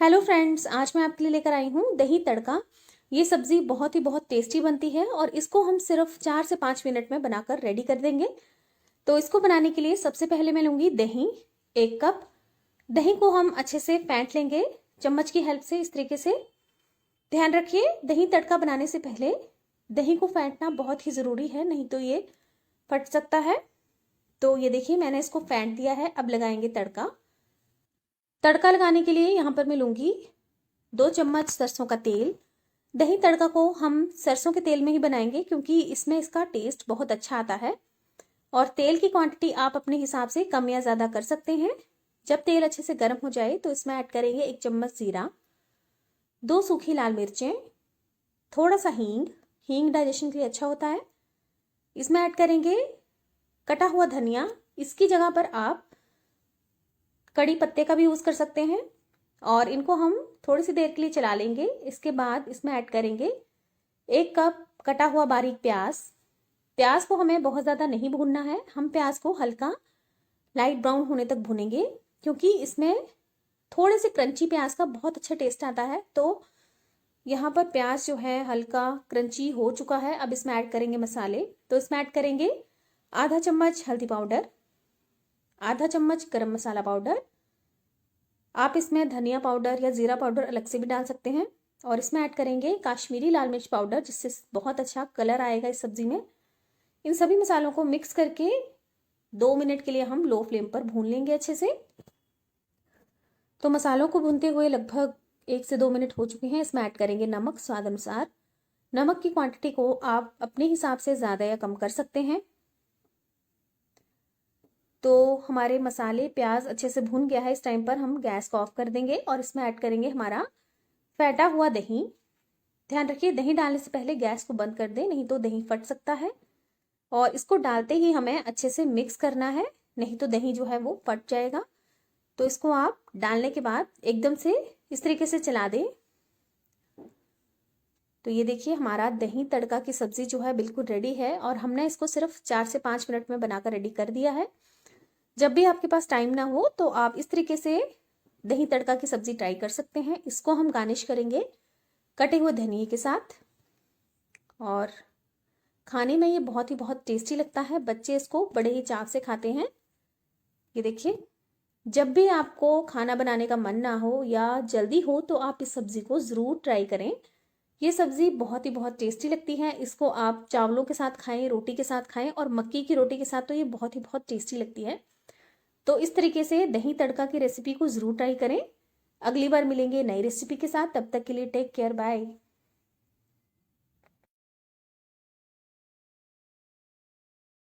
Hello friends, आज मैं आपके लिए लेकर आई हूँ दही तड़का। ये सब्जी बहुत टेस्टी बनती है और इसको हम सिर्फ 4 से 5 मिनट में बनाकर रेडी कर देंगे। तो इसको बनाने के लिए सबसे पहले मैं लूँगी दही, 1 कप। दही को हम अच्छे से फेंट लेंगे चम्मच की हेल्प से, इस तरीके से। ध्यान रखिए, दही तड़का बनाने से पहले दही को फेंटना बहुत ही ज़रूरी है, नहीं तो ये फट सकता है। तो ये देखिए, मैंने इसको फेंट दिया है। अब लगाएंगे तड़का। तड़का लगाने के लिए यहाँ पर मैं लूँगी 2 चम्मच सरसों का तेल। दही तड़का को हम सरसों के तेल में ही बनाएंगे क्योंकि इसमें इसका टेस्ट बहुत अच्छा आता है। और तेल की क्वांटिटी आप अपने हिसाब से कम या ज़्यादा कर सकते हैं। जब तेल अच्छे से गर्म हो जाए तो इसमें ऐड करेंगे 1 चम्मच जीरा, 2 सूखी लाल मिर्चें, थोड़ा सा हींग। हींग डाइजेशन के लिए अच्छा होता है। इसमें ऐड करेंगे कटा हुआ धनिया। इसकी जगह पर आप कड़ी पत्ते का भी यूज़ कर सकते हैं। और इनको हम थोड़ी सी देर के लिए चला लेंगे। इसके बाद इसमें ऐड करेंगे 1 कप कटा हुआ बारीक प्याज। प्याज को हमें बहुत ज़्यादा नहीं भूनना है, हम प्याज को हल्का लाइट ब्राउन होने तक भूनेंगे क्योंकि इसमें थोड़े से क्रंची प्याज का बहुत अच्छा टेस्ट आता है। तो यहाँ पर प्याज जो है हल्का क्रंची हो चुका है। अब इसमें ऐड करेंगे मसाले। तो इसमें ऐड करेंगे आधा चम्मच हल्दी पाउडर, आधा चम्मच गरम मसाला पाउडर। आप इसमें धनिया पाउडर या जीरा पाउडर अलग से भी डाल सकते हैं। और इसमें ऐड करेंगे काश्मीरी लाल मिर्च पाउडर, जिससे बहुत अच्छा कलर आएगा इस सब्जी में। इन सभी मसालों को मिक्स करके 2 मिनट के लिए हम लो फ्लेम पर भून लेंगे अच्छे से। तो मसालों को भूनते हुए लगभग 1 से 2 मिनट हो चुके हैं। इसमें ऐड करेंगे नमक स्वाद अनुसार। नमक की क्वांटिटी को आप अपने हिसाब से ज़्यादा या कम कर सकते हैं। तो हमारे मसाले प्याज अच्छे से भून गया है। इस टाइम पर हम गैस को ऑफ कर देंगे और इसमें ऐड करेंगे हमारा फेंटा हुआ दही। ध्यान रखिए, दही डालने से पहले गैस को बंद कर दें, नहीं तो दही फट सकता है। और इसको डालते ही हमें अच्छे से मिक्स करना है, नहीं तो दही जो है वो फट जाएगा। तो इसको आप डालने के बाद एकदम से इस तरीके से चला दें। तो ये देखिए, हमारा दही तड़का की सब्जी जो है बिल्कुल रेडी है और हमने इसको सिर्फ 4 से 5 मिनट में बनाकर रेडी कर दिया है। जब भी आपके पास टाइम ना हो तो आप इस तरीके से दही तड़का की सब्जी ट्राई कर सकते हैं। इसको हम गार्निश करेंगे कटे हुए धनिए के साथ। और खाने में ये बहुत टेस्टी लगता है। बच्चे इसको बड़े ही चाव से खाते हैं। ये देखिए, जब भी आपको खाना बनाने का मन ना हो या जल्दी हो तो आप इस सब्जी को ज़रूर ट्राई करें। ये सब्जी बहुत टेस्टी लगती है। इसको आप चावलों के साथ खाएं, रोटी के साथ खाएं, और मक्की की रोटी के साथ तो ये बहुत टेस्टी लगती है। तो इस तरीके से दही तड़का की रेसिपी को ज़रूर ट्राई करें। अगली बार मिलेंगे नई रेसिपी के साथ। तब तक के लिए टेक केयर, बाय।